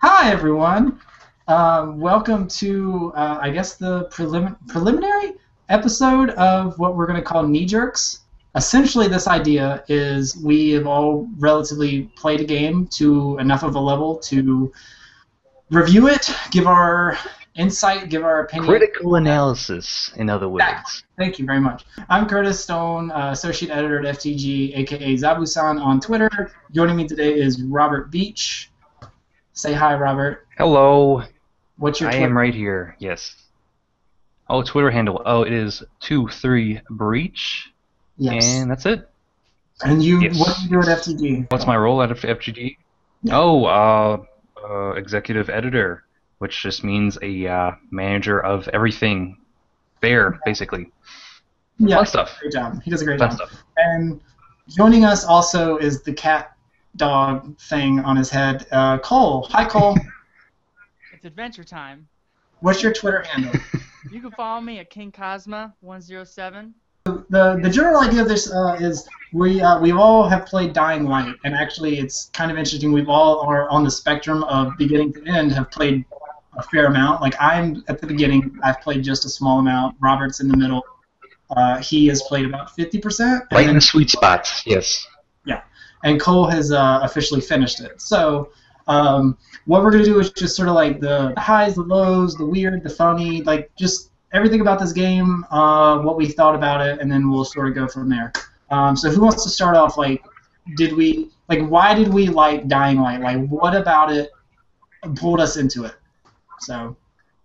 Hi, everyone. Welcome to, I guess, the preliminary episode of what we're going to call Knee Jerks. Essentially, this idea is we have all relatively played a game to enough of a level to review it, give our insight, give our opinion. Critical analysis, in other words. Thank you very much. I'm Curtis Stone, Associate Editor at FTG, aka Zabusan on Twitter. Joining me today is Robert Beach. Say hi, Robert. Hello. What's your I Twitter? am right here, yes. Oh, Twitter handle. Oh, it is 23breach. Yes. And that's it. And you, Yes. what do you do at FTG? What's my role at FGD? Yeah. Oh, executive editor, which just means a manager of everything there, basically. Yeah, Fun stuff. great job. He does a great Fun job. stuff. And joining us also is the cat dog thing on his head, Cole. Hi, Cole. It's adventure time. What's your Twitter handle? You can follow me at King Cosma 107. The general idea of this is we all have played Dying Light, and actually it's kind of interesting. We've all are on the spectrum of beginning to end have played a fair amount. Like I'm at the beginning, I've played just a small amount. Robert's in the middle. He has played about 50%. Right in the sweet spot, yes. Yeah, and Cole has officially finished it. So what we're going to do is just sort of like the highs, the lows, the weird, the funny, like just everything about this game, what we thought about it, and then we'll sort of go from there. So who wants to start off? Like, why did we like Dying Light? Like, what about it pulled us into it? So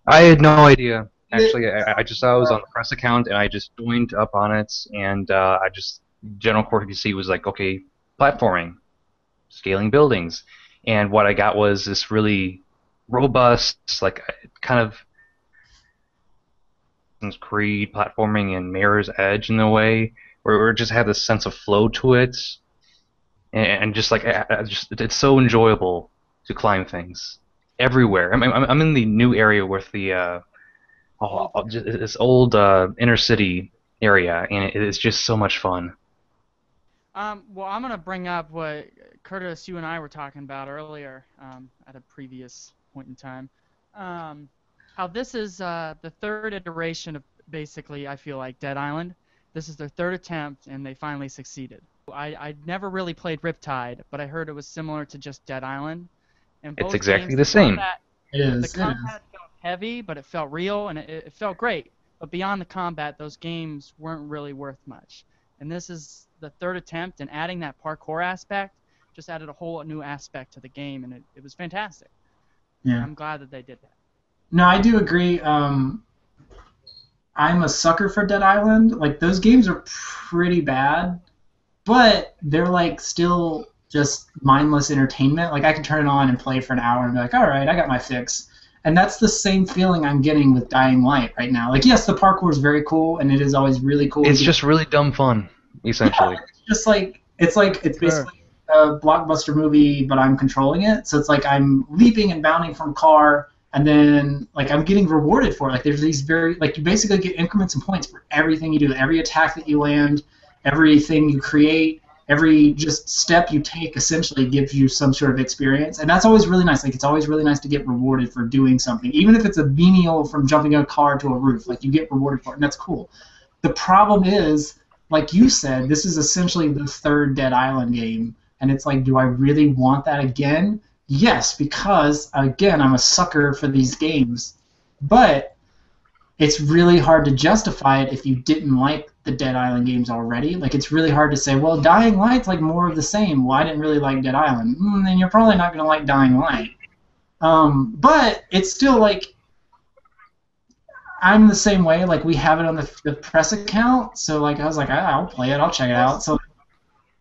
I had no idea. Actually, I just saw it was on the press account, and I just joined up on it, and general courtesy was like, okay, platforming, scaling buildings, and what I got was this really robust, like, kind of Creed platforming and Mirror's Edge in a way, where it just had this sense of flow to it, and just like, it's so enjoyable to climb things everywhere. I mean, I'm in the new area with the this old inner city area, and it is just so much fun. Well, I'm going to bring up what Curtis, you and I were talking about earlier at a previous point in time. How this is the third iteration of basically, I feel like, Dead Island. This is their third attempt, and they finally succeeded. I never really played Riptide, but I heard it was similar to just Dead Island. And It's both exactly games, the same. The combat felt heavy, but it felt real, and it felt great. But beyond the combat, those games weren't really worth much. And this is the third attempt, and adding that parkour aspect just added a whole new aspect to the game, and it was fantastic. Yeah. I'm glad that they did that. No, I do agree. I'm a sucker for Dead Island. Like, those games are pretty bad, but they're, like, still just mindless entertainment. Like, I can turn it on and play for an hour and be like, all right, I got my fix. And that's the same feeling I'm getting with Dying Light right now. Like, yes, the parkour is very cool, and it is always really cool. It's just really dumb fun, essentially. Yeah, it's just like, it's basically a blockbuster movie, but I'm controlling it. So it's like I'm leaping and bounding from a car, and then like I'm getting rewarded for it. Like there's these you basically get increments and points for everything you do, every attack that you land, everything you create, every just step you take essentially gives you some sort of experience, and that's always really nice. Like it's always really nice to get rewarded for doing something, even if it's a menial from jumping a car to a roof. Like you get rewarded for it, and that's cool. The problem is, like you said, this is essentially the third Dead Island game, and it's like, do I really want that again? Yes, because, again, I'm a sucker for these games, but it's really hard to justify it if you didn't like the Dead Island games already. Like, it's really hard to say, well, Dying Light's like more of the same. Well, I didn't really like Dead Island. Then you're probably not going to like Dying Light. But it's still like, I'm the same way. Like, we have it on the press account, so like I was like, I'll play it, I'll check it out. So.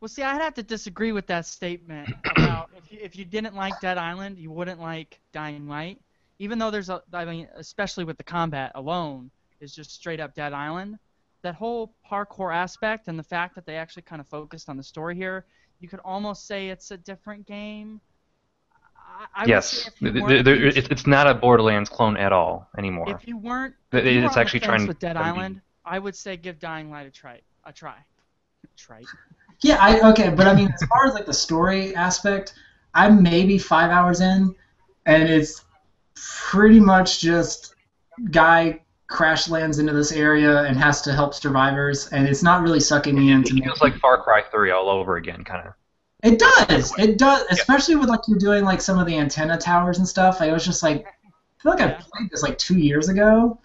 Well, see, I'd have to disagree with that statement about if you didn't like Dead Island, you wouldn't like Dying Light. Even though I mean, especially with the combat alone, is just straight up Dead Island. That whole parkour aspect and the fact that they actually kind of focused on the story here, you could almost say it's a different game. Yes, it's not a Borderlands clone at all anymore. If you weren't, it's actually trying with Dead Island, I would say give Dying Light a try. Yeah, okay, but I mean, as far as like the story aspect, I'm maybe 5 hours in, and it's pretty much just guy crash lands into this area and has to help survivors, and it's not really sucking me into It feels like Far Cry 3 all over again, kind of. It does, Yeah. especially with like you're doing like some of the antenna towers and stuff. I was just like, I feel like I played this like 2 years ago.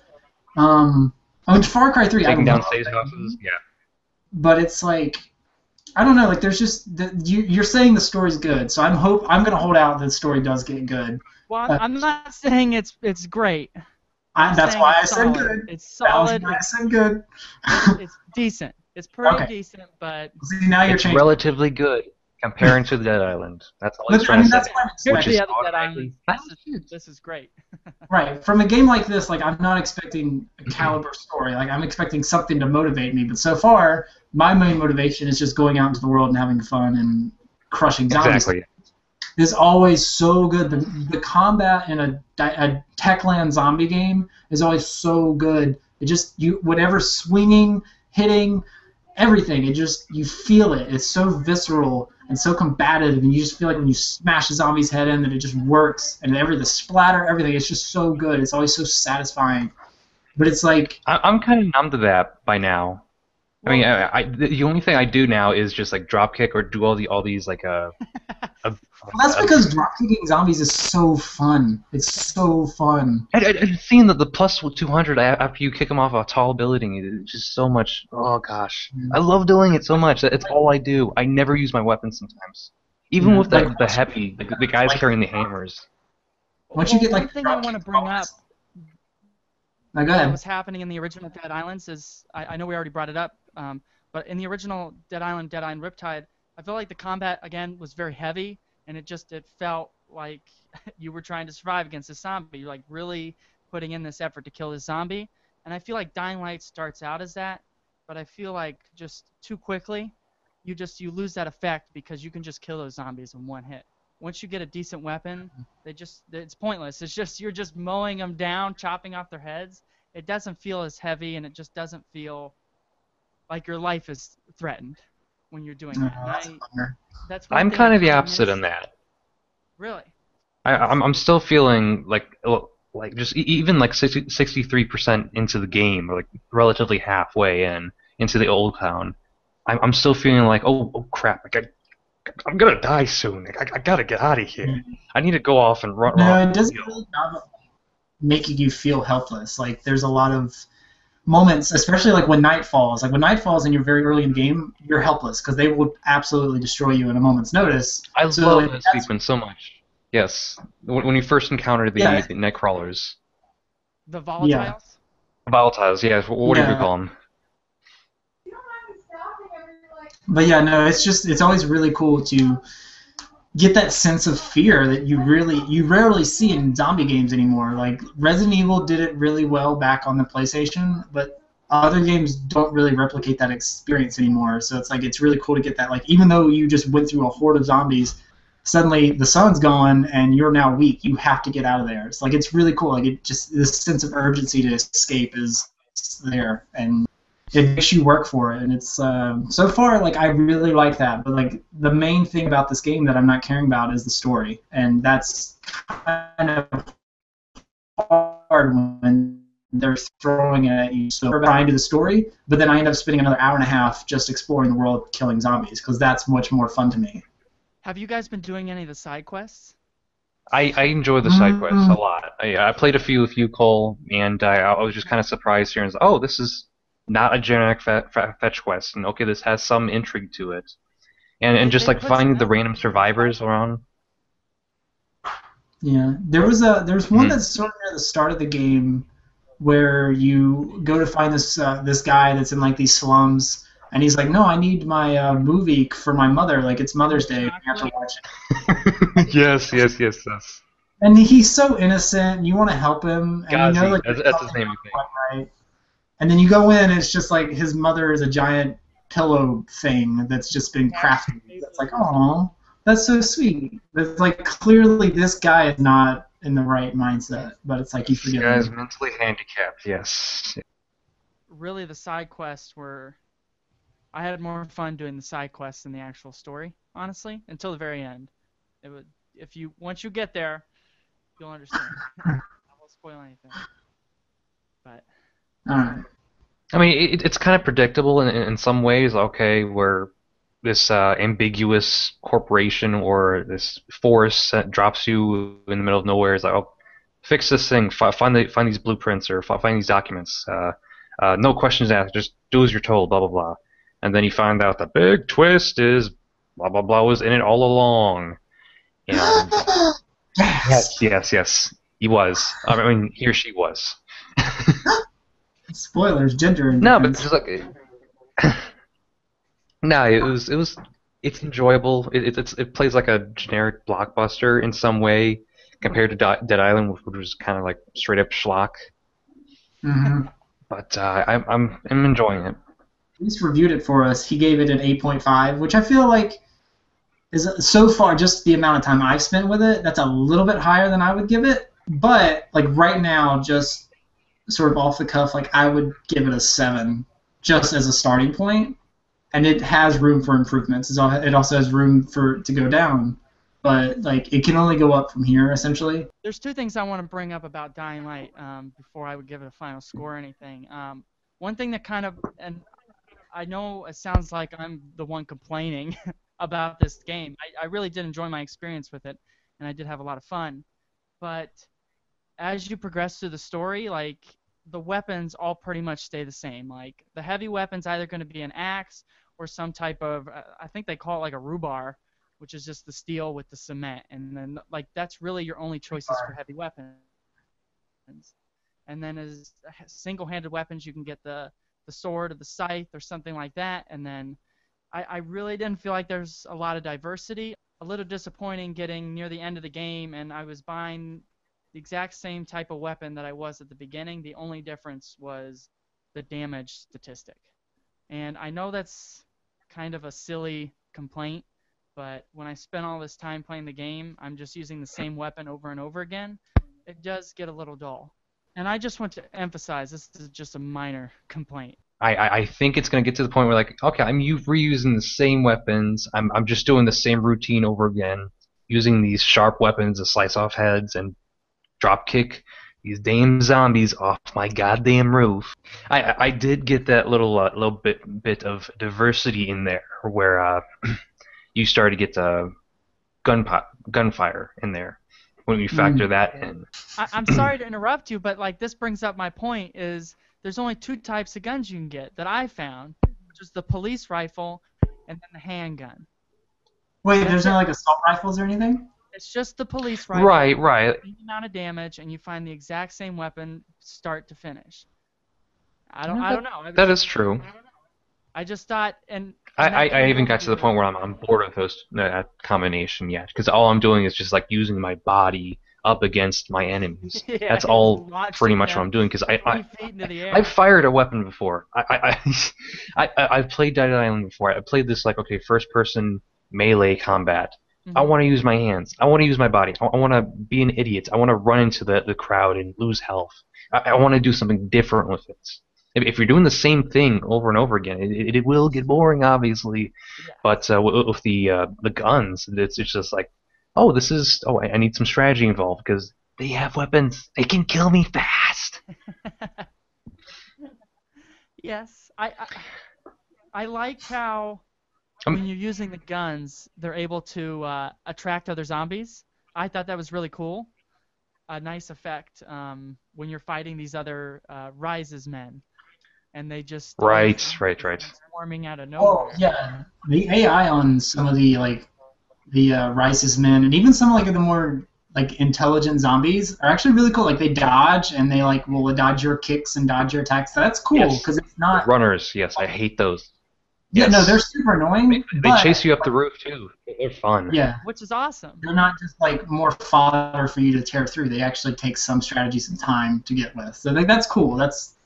I mean, Far Cry 3, I Taking down love safe that houses, game, yeah. but it's like I don't know, like there's just you're saying the story's good, so I'm gonna hold out that the story does get good. Well, Uh, I'm not saying it's great. I'm that's saying why I it's said solid. good. It's That was solid. why I said good. It's decent. It's pretty Okay. decent, but See, now you're It's changing. relatively good comparing to Dead Island. That's all he's But, I trying mean, to that's say. what I'm here's Which is the other Dead automatically Island. This is great. right. From a game like this, like I'm not expecting a caliber story. Like I'm expecting something to motivate me. But so far, my main motivation is just going out into the world and having fun and crushing zombies. Exactly. Is always so good. The combat in a Techland zombie game is always so good. It just whatever swinging, hitting, everything. It just you feel it. It's so visceral and so combative, and you just feel like when you smash a zombie's head in that it just works, and the splatter, everything. It's just so good. It's always so satisfying. But it's like I'm kind of numb to that by now. I mean, Well, the only thing I do now is just like drop kick or do all these like that's because dropkicking zombies is so fun. It's so fun. I've seen the plus 200 after you kick them off a tall building. It's just so much. Oh gosh, I love doing it so much. It's all I do. I never use my weapons sometimes. Even with Like, the heavy, the guys carrying the hammers. once you get like one thing I want to bring up now, go that ahead. was happening in the original Dead Islands is I know we already brought it up, but in the original Dead Island Riptide, I felt like the combat again was very heavy, and it felt like you were trying to survive against this zombie. You're like really putting in this effort to kill this zombie, and I feel like Dying Light starts out as that, but I feel like just too quickly, you lose that effect because you can just kill those zombies in one hit. Once you get a decent weapon, it's pointless. It's just you're just mowing them down, chopping off their heads. It doesn't feel as heavy, and it just doesn't feel like your life is threatened when you're doing that. That's a bummer. That's one I'm thing I kind of the kinda opposite miss. in that. Really? I'm still feeling like just even like 63% into the game, or like relatively halfway into the old town. I'm still feeling like oh crap, like I'm gonna die soon. Like, I gotta get out of here. I need to go off and run. No, it doesn't really making you feel helpless. Like there's a lot of moments, especially like when night falls. Like when night falls and you're very early in the game, you're helpless because they will absolutely destroy you in a moment's notice. I So love that sequence so much. Yes, when you first encounter the night crawlers, The volatiles? volatiles. Yeah, what do you Yeah. call them? But yeah, no, it's always really cool to get that sense of fear that you rarely see in zombie games anymore. Like Resident Evil did it really well back on the PlayStation, but other games don't really replicate that experience anymore. So it's like it's really cool to get that. Like even though you just went through a horde of zombies, suddenly the sun's going and you're now weak. You have to get out of there. It's like it's really cool. Like it just this sense of urgency to escape is there, and it makes you work for it. And it's so far like I really like that. But like the main thing about this game that I'm not caring about is the story, and that's kind of hard when they're throwing it at you. So I'm trying to do the story, but then I end up spending another hour and a half just exploring the world, killing zombies, because that's much more fun to me. Have you guys been doing any of the side quests? I enjoy the side quests a lot. I played a few with you, Cole, and I was just kind of surprised here. And was, oh, this is not a generic fetch quest, and okay, this has some intrigue to it. And just They like put finding some the effort random into it. survivors around. Yeah, there's one that's sort of near the start of the game where you go to find this guy that's in like these slums, and he's like, no, I need my movie for my mother. Like it's Mother's Day, and you have to watch it. Yes. And he's so innocent, and you want to help him, and you know Gazi, like that's his name, I think. quite right. And then you go in, and it's just like his mother is a giant pillow thing that's just been crafted. That's like, oh, that's so sweet. It's like clearly this guy is not in the right mindset, but it's like you This forgive guy's him. mentally handicapped. Yes. Really, the side quests were. I had more fun doing the side quests than the actual story, honestly, until the very end. It would, if you once you get there, you'll understand. I won't spoil anything. But All right. I mean, it's kind of predictable in some ways, okay, where this ambiguous corporation or this force that drops you in the middle of nowhere is like, oh, fix this thing, find these blueprints or find these documents. No questions asked, just do as you're told, blah blah blah. And then you find out the big twist is blah blah blah was in it all along. And yes, he was. I mean, he or she was. Spoilers, gender No, but indifference. just like no, it's enjoyable. It plays like a generic blockbuster in some way compared to Dead Island, which was kind of like straight up schlock. Mm-hmm. But I'm enjoying it. He's reviewed it for us. He gave it an 8.5, which I feel like is so far just the amount of time I've spent with it. That's a little bit higher than I would give it. But like right now, just sort of off the cuff, like I would give it a 7, just as a starting point. And it has room for improvements. It also has room to go down, but like it can only go up from here essentially. there's two things I want to bring up about Dying Light before I would give it a final score or anything. One thing that kind of, and I know it sounds like I'm the one complaining about this game. I really did enjoy my experience with it, and I did have a lot of fun. But as you progress through the story, like the weapons all pretty much stay the same. Like the heavy weapon's either going to be an axe or some type of, I think they call it like a rhubar, which is just the steel with the cement, and then like that's really your only choices for heavy weapons. And then as single-handed weapons, you can get the sword or the scythe or something like that. And then I really didn't feel like there's a lot of diversity. A little disappointing getting near the end of the game, and I was buying the exact same type of weapon that I was at the beginning. The only difference was the damage statistic. And I know that's kind of a silly complaint, but when I spent all this time playing the game, I'm just using the same weapon over and over again. It does get a little dull. And I just want to emphasize, this is just a minor complaint. I think it's going to get to the point where like, okay, I'm reusing the same weapons. I'm just doing the same routine over again, using these sharp weapons to slice off heads and drop kick these damn zombies off my goddamn roof. I did get that little bit of diversity in there where you start to get gunfire in there when you factor that in. I'm sorry to interrupt you, but like this brings up my point is there's only 2 types of guns you can get that I found, which is the police rifle and then the handgun. Wait, there's no like assault rifles or anything? It's just the police rifle. Right. The amount of damage, and you find the exact same weapon start to finish. I don't know. That is true. I just thought, and I even got to the point where I'm bored of those combination yet, because all I'm doing is just like using my body up against my enemies. Yeah, That's all pretty much what I'm doing. Because I've fired a weapon before. I've played Dead Island before. I played this like first person melee combat. I want to use my hands. I want to use my body. I want to be an idiot. I want to run into the crowd and lose health. I want to do something different with it. If you're doing the same thing over and over again, it will get boring, obviously. Yeah. But with the guns, it's just like, I need some strategy involved because they have weapons. They can kill me fast. Yes, I like how when you're using the guns, they're able to attract other zombies. I thought that was really cool. A nice effect when you're fighting these other Rises men, and they just right. Swarming out of nowhere. Oh yeah, the AI on some of the Rises men, and even some of the more intelligent zombies are actually really cool. Like they dodge, and they will dodge your kicks and dodge your attacks. So that's cool because it's not runners. Yes, I hate those. Yeah, no, they're super annoying. They chase you up the roof too. They're fun. Yeah, which is awesome. They're not just more fodder for you to tear through. They actually take some strategies and time to get with. So that's cool.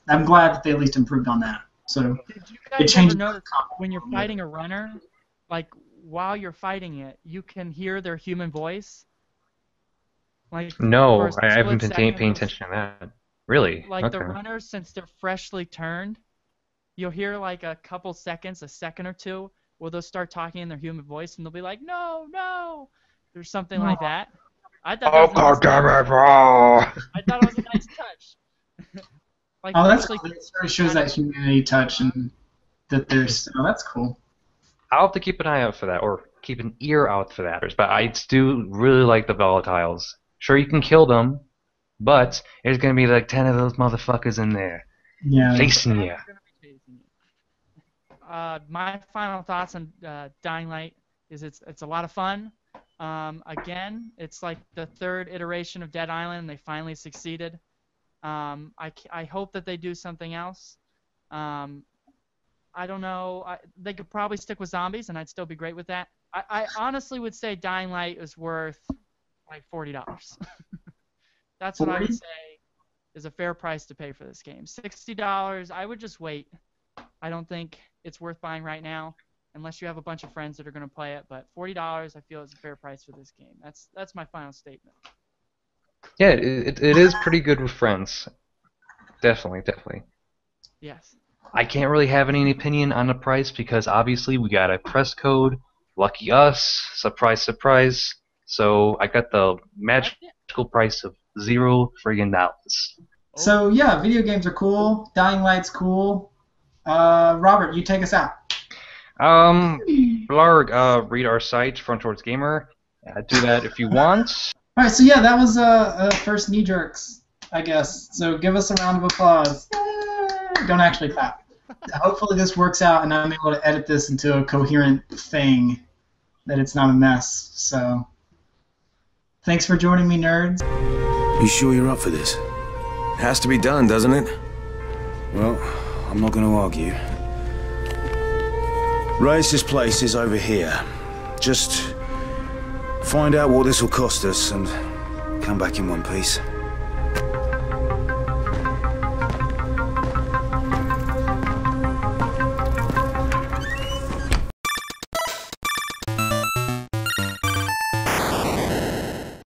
I'm glad that they at least improved on that. So did you guys ever notice when you're fighting a runner, while you're fighting it, you can hear their human voice? No, I haven't been paying attention to that. Really? The runners, since they're freshly turned, you'll hear a couple seconds, a second or two, where they'll start talking in their human voice, and they'll be like, no, or something like that. I thought that was a God nice damn touch. it, bro! I thought it was a nice touch. Like, Oh, that's actually, cool. It sort of shows that humanity touch and that there's. Oh, that's cool. I'll have to keep an eye out for that, or keep an ear out for that. But I do really like the volatiles. Sure, you can kill them, but there's gonna be like 10 of those motherfuckers in there, Yeah. facing you. My final thoughts on Dying Light is it's a lot of fun. Again, it's like the third iteration of Dead Island, and they finally succeeded. I hope that they do something else. I don't know. They could probably stick with zombies, and I'd still be great with that. I honestly would say Dying Light is worth like $40. That's what I would say is a fair price to pay for this game. $60, I would just wait. I don't think it's worth buying right now, unless you have a bunch of friends that are going to play it. But $40, I feel, is a fair price for this game. That's my final statement. Yeah, it is pretty good with friends. Definitely, definitely. Yes. I can't really have any opinion on the price because obviously we got a press code. Lucky us. Surprise, surprise. So I got the magical price of $0 friggin' dollars. So yeah, video games are cool. Dying Light's cool. Robert, you take us out. Blarg, read our site, Front Towards Gamer. Do that if you want. All right, so yeah, that was first knee jerks, I guess. So give us a round of applause. Don't actually clap. Hopefully this works out, and I'm able to edit this into a coherent thing, that it's not a mess. So thanks for joining me, nerds. You sure you're up for this? Has to be done, doesn't it? Well, I'm not going to argue. Race's place is over here. Just find out what this will cost us and come back in one piece.